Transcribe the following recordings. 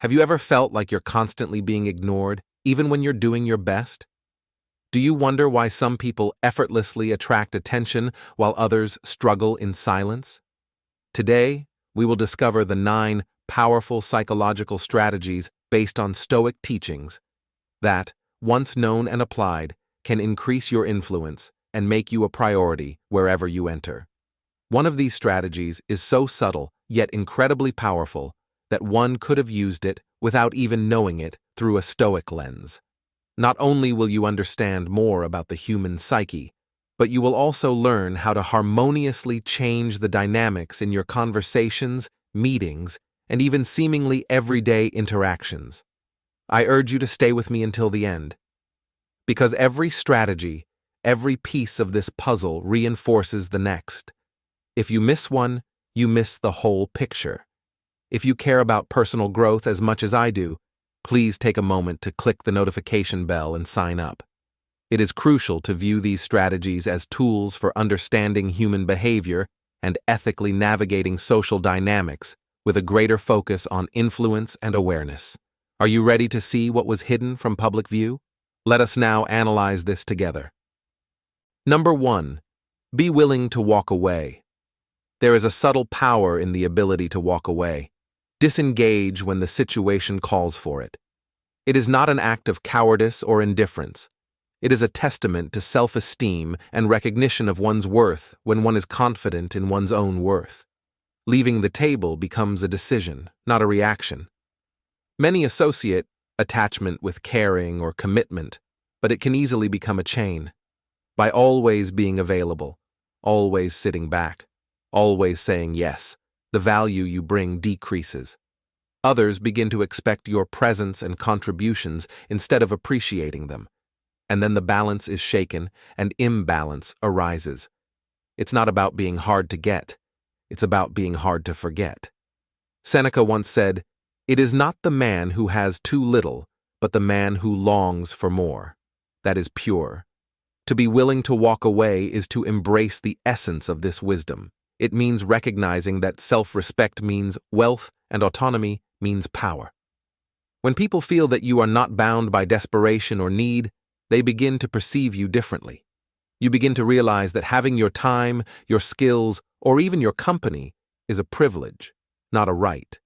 Have you ever felt like you're constantly being ignored, even when you're doing your best? Do you wonder why some people effortlessly attract attention while others struggle in silence? Today, we will discover the 9 powerful psychological strategies based on Stoic teachings that, once known and applied, can increase your influence and make you a priority wherever you enter. One of these strategies is so subtle yet incredibly powerful that one could have used it without even knowing it through a Stoic lens. Not only will you understand more about the human psyche, but you will also learn how to harmoniously change the dynamics in your conversations, meetings, and even seemingly everyday interactions. I urge you to stay with me until the end, because every strategy, every piece of this puzzle reinforces the next. If you miss one, you miss the whole picture. If you care about personal growth as much as I do, please take a moment to click the notification bell and sign up. It is crucial to view these strategies as tools for understanding human behavior and ethically navigating social dynamics with a greater focus on influence and awareness. Are you ready to see what was hidden from public view? Let us now analyze this together. Number 1. Be willing to walk away. There is a subtle power in the ability to walk away. Disengage when the situation calls for it. It is not an act of cowardice or indifference. It is a testament to self-esteem and recognition of one's worth when one is confident in one's own worth. Leaving the table becomes a decision, not a reaction. Many associate attachment with caring or commitment, but it can easily become a chain. By always being available, always sitting back, always saying yes, the value you bring decreases. Others begin to expect your presence and contributions instead of appreciating them. And then the balance is shaken and imbalance arises. It's not about being hard to get. It's about being hard to forget. Seneca once said, "It is not the man who has too little, but the man who longs for more." That is pure. To be willing to walk away is to embrace the essence of this wisdom. It means recognizing that self-respect means wealth and autonomy means power. When people feel that you are not bound by desperation or need, they begin to perceive you differently. You begin to realize that having your time, your skills, or even your company is a privilege, not a right.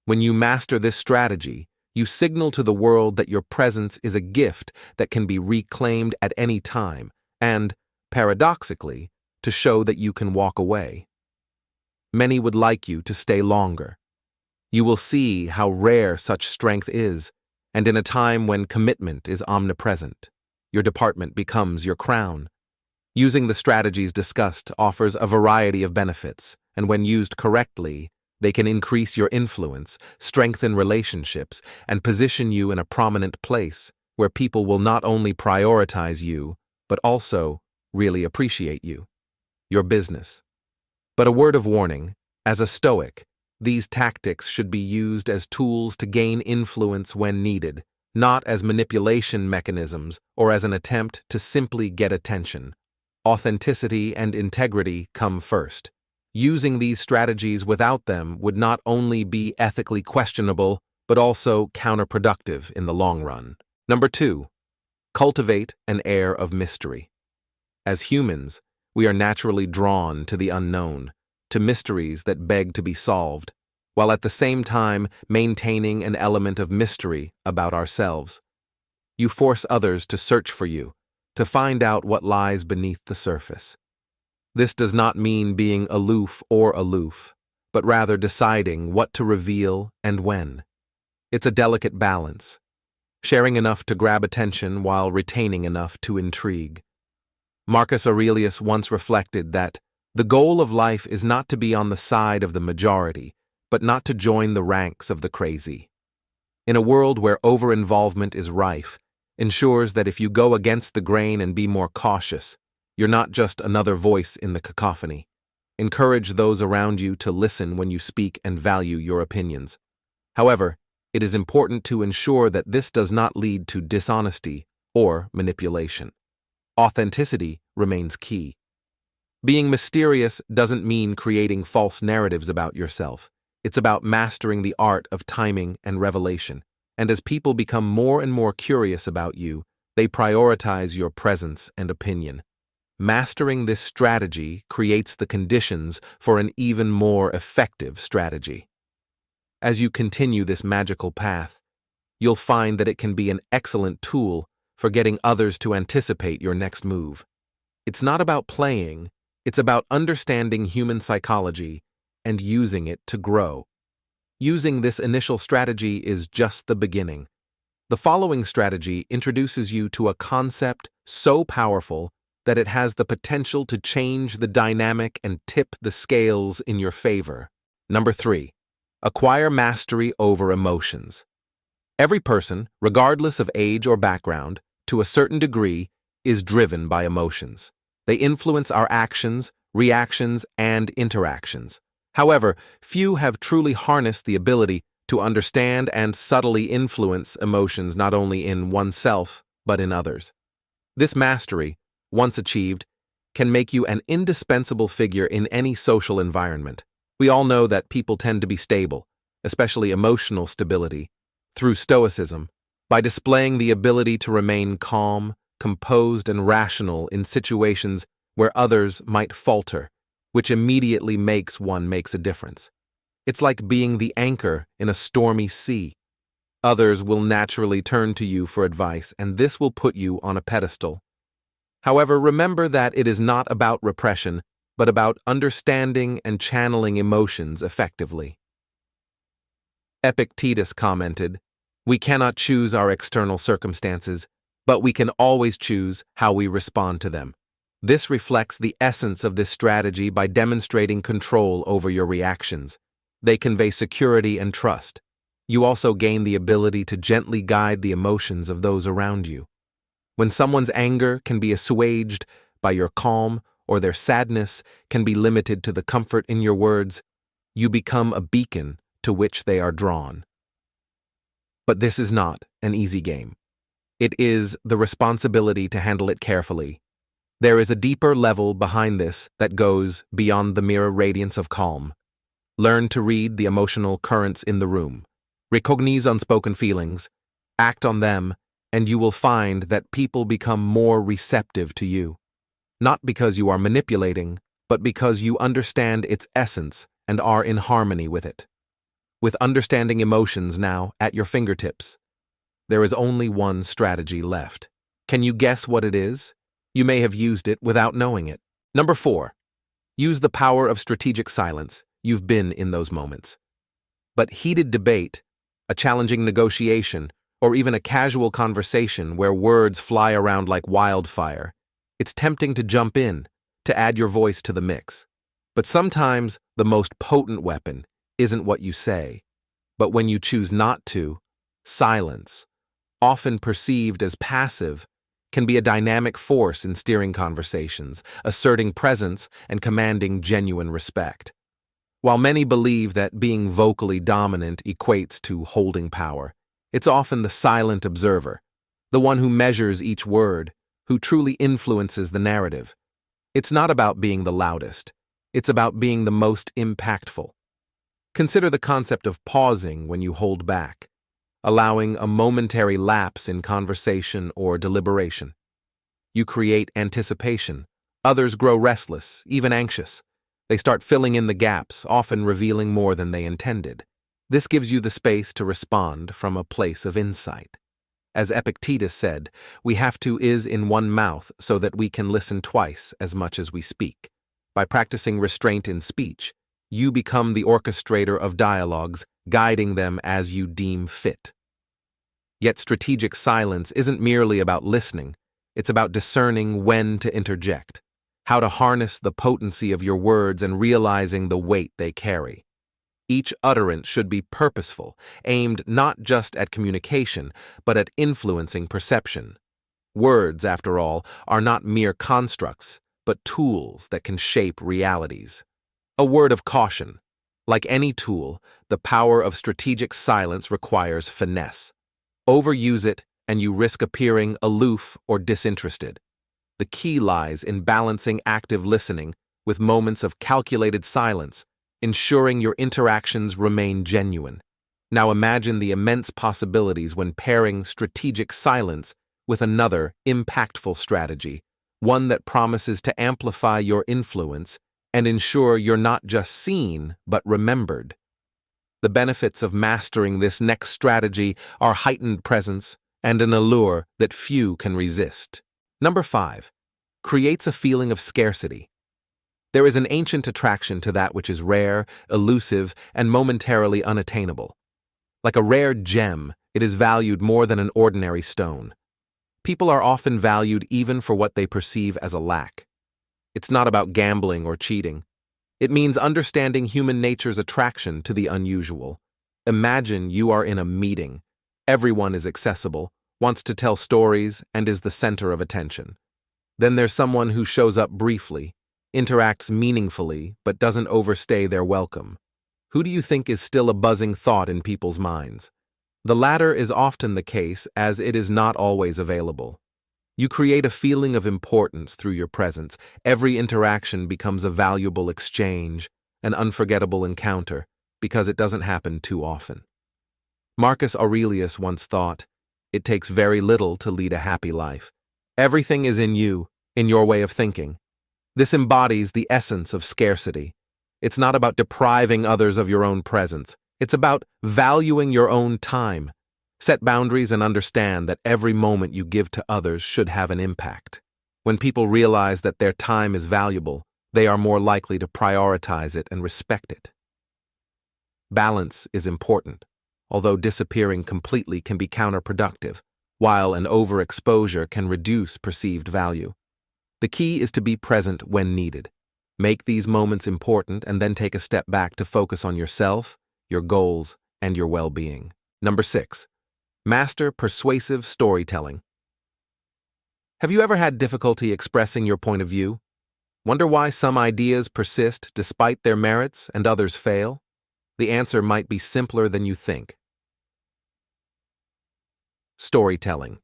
When you master this strategy, you signal to the world that your presence is a gift that can be reclaimed at any time and, paradoxically, to show that you can walk away. Many would like you to stay longer. You will see how rare such strength is, and in a time when commitment is omnipresent, your department becomes your crown. Using the strategies discussed offers a variety of benefits, and when used correctly, they can increase your influence, strengthen relationships, and position you in a prominent place where people will not only prioritize you, but also really appreciate you. Your business. But a word of warning, as a Stoic, these tactics should be used as tools to gain influence when needed, not as manipulation mechanisms or as an attempt to simply get attention. Authenticity and integrity come first. Using these strategies without them would not only be ethically questionable, but also counterproductive in the long run. Number 2. Cultivate an air of mystery. As humans, we are naturally drawn to the unknown, to mysteries that beg to be solved, while at the same time maintaining an element of mystery about ourselves. You force others to search for you, to find out what lies beneath the surface. This does not mean being aloof, but rather deciding what to reveal and when. It's a delicate balance, sharing enough to grab attention while retaining enough to intrigue. Marcus Aurelius once reflected that the goal of life is not to be on the side of the majority, but not to join the ranks of the crazy. In a world where over-involvement is rife, ensures that if you go against the grain and be more cautious, you're not just another voice in the cacophony. Encourage those around you to listen when you speak and value your opinions. However, it is important to ensure that this does not lead to dishonesty or manipulation. Authenticity remains key. Being mysterious doesn't mean creating false narratives about yourself. It's about mastering the art of timing and revelation. And as people become more and more curious about you, they prioritize your presence and opinion. Mastering this strategy creates the conditions for an even more effective strategy. As you continue this magical path, you'll find that it can be an excellent tool for getting others to anticipate your next move. It's not about playing, it's about understanding human psychology and using it to grow. Using this initial strategy is just the beginning. The following strategy introduces you to a concept so powerful that it has the potential to change the dynamic and tip the scales in your favor. Number 3. Acquire mastery over emotions. Every person, regardless of age or background, to a certain degree, is driven by emotions. They influence our actions, reactions, and interactions. However, few have truly harnessed the ability to understand and subtly influence emotions not only in oneself, but in others. This mastery, once achieved, can make you an indispensable figure in any social environment. We all know that people tend to be stable, especially emotional stability, through Stoicism, by displaying the ability to remain calm, composed, and rational in situations where others might falter, which immediately makes a difference. It's like being the anchor in a stormy sea. Others will naturally turn to you for advice, and this will put you on a pedestal. However, remember that it is not about repression, but about understanding and channeling emotions effectively. Epictetus commented, "We cannot choose our external circumstances, but we can always choose how we respond to them." This reflects the essence of this strategy by demonstrating control over your reactions. They convey security and trust. You also gain the ability to gently guide the emotions of those around you. When someone's anger can be assuaged by your calm, or their sadness can be limited to the comfort in your words, you become a beacon to which they are drawn. But this is not an easy game. It is the responsibility to handle it carefully. There is a deeper level behind this that goes beyond the mere radiance of calm. Learn to read the emotional currents in the room. Recognize unspoken feelings, act on them, and you will find that people become more receptive to you. Not because you are manipulating, but because you understand its essence and are in harmony with it. With understanding emotions now at your fingertips, there is only one strategy left. Can you guess what it is? You may have used it without knowing it. Number 4. Use the power of strategic silence. You've been in those moments. But heated debate, a challenging negotiation, or even a casual conversation where words fly around like wildfire, it's tempting to jump in, to add your voice to the mix. But sometimes the most potent weapon isn't what you say, but when you choose not to. Silence, often perceived as passive, can be a dynamic force in steering conversations, asserting presence and commanding genuine respect. While many believe that being vocally dominant equates to holding power, it's often the silent observer, the one who measures each word, who truly influences the narrative. It's not about being the loudest, it's about being the most impactful. Consider the concept of pausing when you hold back, allowing a momentary lapse in conversation or deliberation. You create anticipation. Others grow restless, even anxious. They start filling in the gaps, often revealing more than they intended. This gives you the space to respond from a place of insight. As Epictetus said, we have to is in one mouth so that we can listen twice as much as we speak. By practicing restraint in speech, you become the orchestrator of dialogues, guiding them as you deem fit. Yet strategic silence isn't merely about listening, it's about discerning when to interject, how to harness the potency of your words and realizing the weight they carry. Each utterance should be purposeful, aimed not just at communication, but at influencing perception. Words, after all, are not mere constructs, but tools that can shape realities. A word of caution. Like any tool, the power of strategic silence requires finesse. Overuse it, and you risk appearing aloof or disinterested. The key lies in balancing active listening with moments of calculated silence, ensuring your interactions remain genuine. Now imagine the immense possibilities when pairing strategic silence with another impactful strategy, one that promises to amplify your influence and ensure you're not just seen, but remembered. The benefits of mastering this next strategy are heightened presence and an allure that few can resist. Number 5. Creates a feeling of scarcity. There is an ancient attraction to that which is rare, elusive, and momentarily unattainable. Like a rare gem, it is valued more than an ordinary stone. People are often valued even for what they perceive as a lack. It's not about gambling or cheating. It means understanding human nature's attraction to the unusual. Imagine you are in a meeting. Everyone is accessible, wants to tell stories, and is the center of attention. Then there's someone who shows up briefly, interacts meaningfully, but doesn't overstay their welcome. Who do you think is still a buzzing thought in people's minds? The latter is often the case, as it is not always available. You create a feeling of importance through your presence. Every interaction becomes a valuable exchange, an unforgettable encounter, because it doesn't happen too often. Marcus Aurelius once thought, "It takes very little to lead a happy life." Everything is in you, in your way of thinking. This embodies the essence of scarcity. It's not about depriving others of your own presence. It's about valuing your own time. Set boundaries and understand that every moment you give to others should have an impact. When people realize that their time is valuable, they are more likely to prioritize it and respect it. Balance is important, although disappearing completely can be counterproductive, while an overexposure can reduce perceived value. The key is to be present when needed. Make these moments important and then take a step back to focus on yourself, your goals, and your well-being. Number 6. Master persuasive storytelling. Have you ever had difficulty expressing your point of view? Wonder why some ideas persist despite their merits and others fail? The answer might be simpler than you think. Storytelling.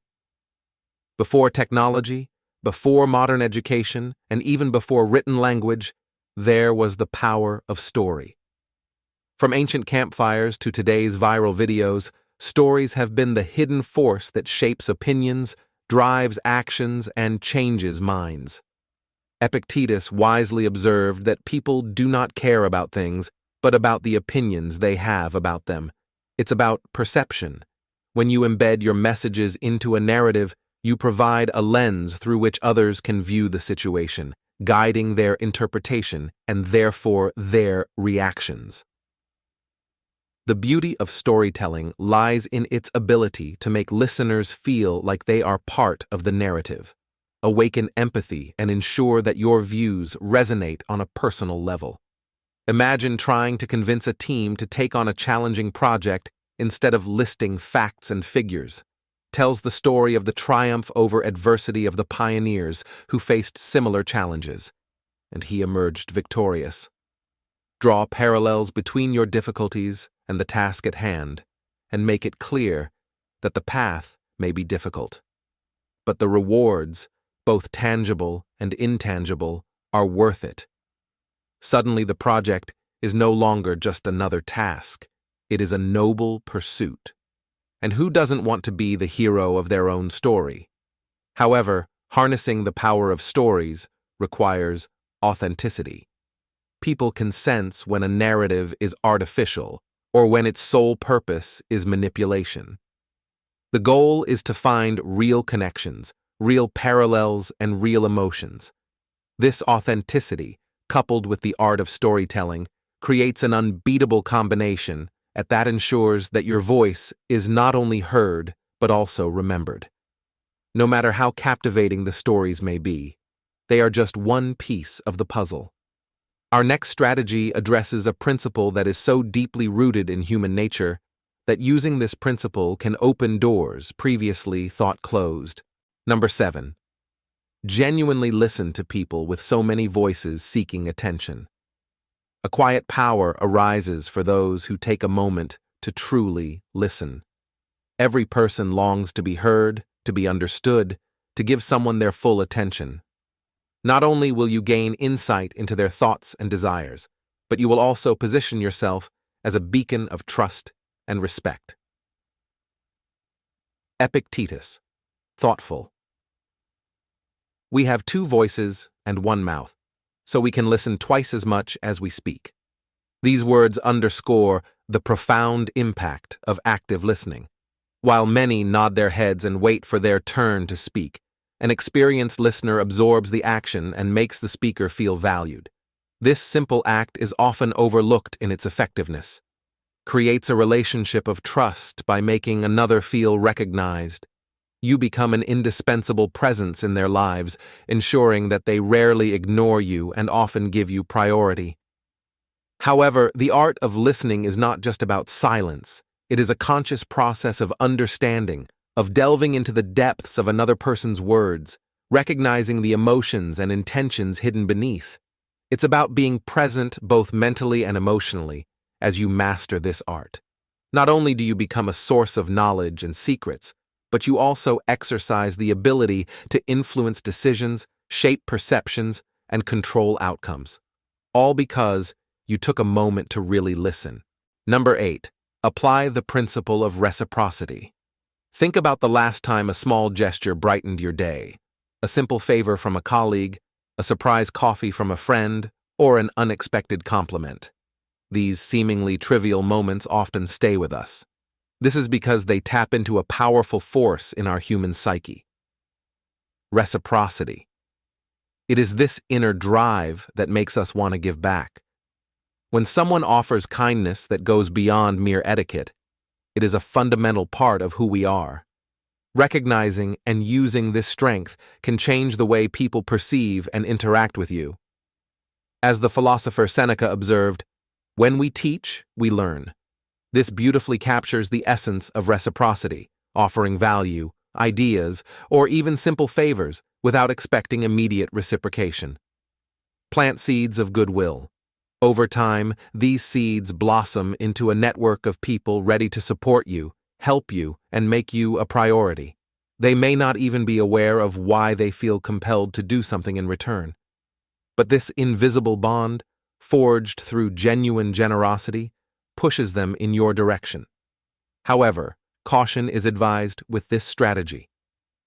Before technology, before modern education, and even before written language, there was the power of story. From ancient campfires to today's viral videos, stories have been the hidden force that shapes opinions, drives actions, and changes minds. Epictetus wisely observed that people do not care about things, but about the opinions they have about them. It's about perception. When you embed your messages into a narrative, you provide a lens through which others can view the situation, guiding their interpretation and therefore their reactions. The beauty of storytelling lies in its ability to make listeners feel like they are part of the narrative, awaken empathy, and ensure that your views resonate on a personal level. Imagine trying to convince a team to take on a challenging project instead of listing facts and figures. Tells the story of the triumph over adversity of the pioneers who faced similar challenges, and he emerged victorious. Draw parallels between your difficulties and the task at hand, and make it clear that the path may be difficult, but the rewards, both tangible and intangible, are worth it. Suddenly the project is no longer just another task. It is a noble pursuit. And who doesn't want to be the hero of their own story? However, harnessing the power of stories requires authenticity. People can sense when a narrative is artificial or when its sole purpose is manipulation. The goal is to find real connections, real parallels, and real emotions. This authenticity, coupled with the art of storytelling, creates an unbeatable combination that ensures that your voice is not only heard, but also remembered. No matter how captivating the stories may be, they are just one piece of the puzzle. Our next strategy addresses a principle that is so deeply rooted in human nature that using this principle can open doors previously thought closed. Number 7. Genuinely listen to people with so many voices seeking attention. A quiet power arises for those who take a moment to truly listen. Every person longs to be heard, to be understood, to give someone their full attention. Not only will you gain insight into their thoughts and desires, but you will also position yourself as a beacon of trust and respect. Epictetus, thoughtful. We have two voices and one mouth, so we can listen twice as much as we speak. These words underscore the profound impact of active listening. While many nod their heads and wait for their turn to speak, an experienced listener absorbs the action and makes the speaker feel valued. This simple act is often overlooked in its effectiveness. Creates a relationship of trust by making another feel recognized. You become an indispensable presence in their lives, ensuring that they rarely ignore you and often give you priority. However, the art of listening is not just about silence. It is a conscious process of understanding, of delving into the depths of another person's words, recognizing the emotions and intentions hidden beneath. It's about being present both mentally and emotionally as you master this art. Not only do you become a source of knowledge and secrets, but you also exercise the ability to influence decisions, shape perceptions, and control outcomes. All because you took a moment to really listen. Number 8. Apply the principle of reciprocity. Think about the last time a small gesture brightened your day. A simple favor from a colleague, a surprise coffee from a friend, or an unexpected compliment. These seemingly trivial moments often stay with us. This is because they tap into a powerful force in our human psyche. Reciprocity. It is this inner drive that makes us want to give back. When someone offers kindness that goes beyond mere etiquette, it is a fundamental part of who we are. Recognizing and using this strength can change the way people perceive and interact with you. As the philosopher Seneca observed, "When we teach, we learn." This beautifully captures the essence of reciprocity, offering value, ideas, or even simple favors without expecting immediate reciprocation. Plant seeds of goodwill. Over time, these seeds blossom into a network of people ready to support you, help you, and make you a priority. They may not even be aware of why they feel compelled to do something in return. But this invisible bond, forged through genuine generosity, pushes them in your direction. However, caution is advised with this strategy.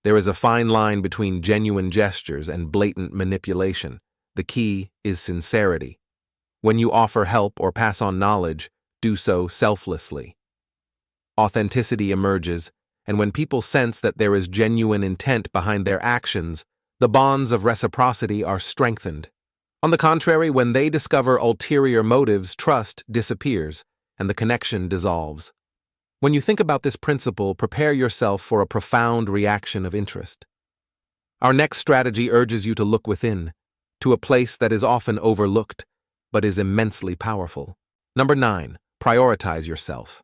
There is a fine line between genuine gestures and blatant manipulation. The key is sincerity. When you offer help or pass on knowledge, do so selflessly. Authenticity emerges, and when people sense that there is genuine intent behind their actions, the bonds of reciprocity are strengthened. On the contrary, when they discover ulterior motives, trust disappears, and the connection dissolves. When you think about this principle, prepare yourself for a profound reaction of interest. Our next strategy urges you to look within, to a place that is often overlooked, but is immensely powerful. Number 9. Prioritize yourself.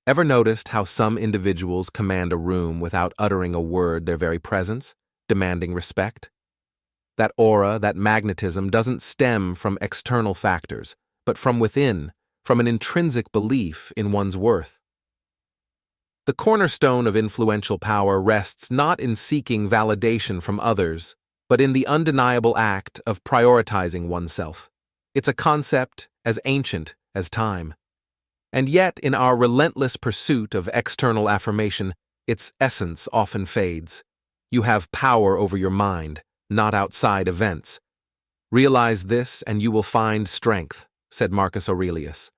Ever noticed how some individuals command a room without uttering a word, their very presence, demanding respect? That aura, that magnetism doesn't stem from external factors, but from within, from an intrinsic belief in one's worth. The cornerstone of influential power rests not in seeking validation from others, but in the undeniable act of prioritizing oneself. It's a concept as ancient as time. And yet, in our relentless pursuit of external affirmation, its essence often fades. You have power over your mind, not outside events. Realize this and you will find strength, said Marcus Aurelius.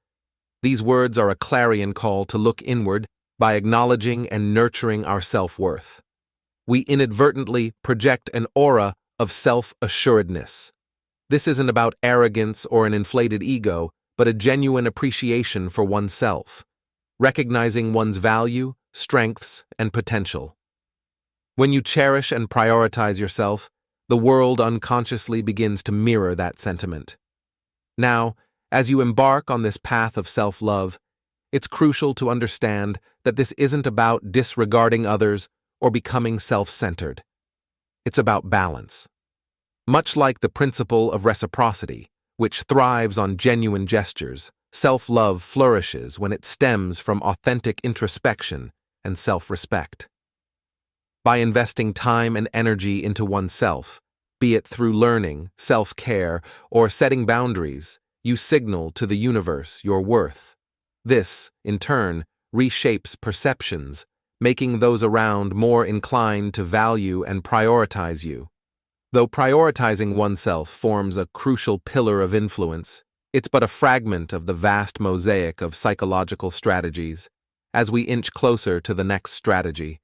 These words are a clarion call to look inward by acknowledging and nurturing our self-worth. We inadvertently project an aura of self-assuredness. This isn't about arrogance or an inflated ego, but a genuine appreciation for oneself, recognizing one's value, strengths, and potential. When you cherish and prioritize yourself, the world unconsciously begins to mirror that sentiment. Now, as you embark on this path of self-love, it's crucial to understand that this isn't about disregarding others or becoming self-centered. It's about balance. Much like the principle of reciprocity, which thrives on genuine gestures, self-love flourishes when it stems from authentic introspection and self-respect. By investing time and energy into oneself, be it through learning, self-care, or setting boundaries, You signal to the universe your worth. This, in turn, reshapes perceptions, making those around more inclined to value and prioritize you. Though prioritizing oneself forms a crucial pillar of influence, it's but a fragment of the vast mosaic of psychological strategies. As we inch closer to the next strategy,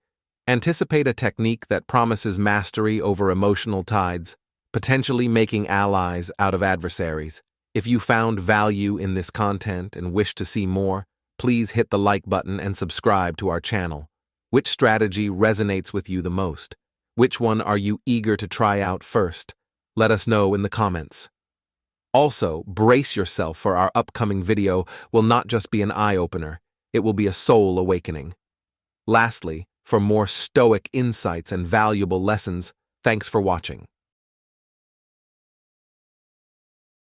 anticipate a technique that promises mastery over emotional tides, potentially making allies out of adversaries. If you found value in this content and wish to see more, please hit the like button and subscribe to our channel. Which strategy resonates with you the most? Which one are you eager to try out first? Let us know in the comments. Also, brace yourself for our upcoming video will not just be an eye-opener, it will be a soul awakening. Lastly, for more Stoic insights and valuable lessons, thanks for watching.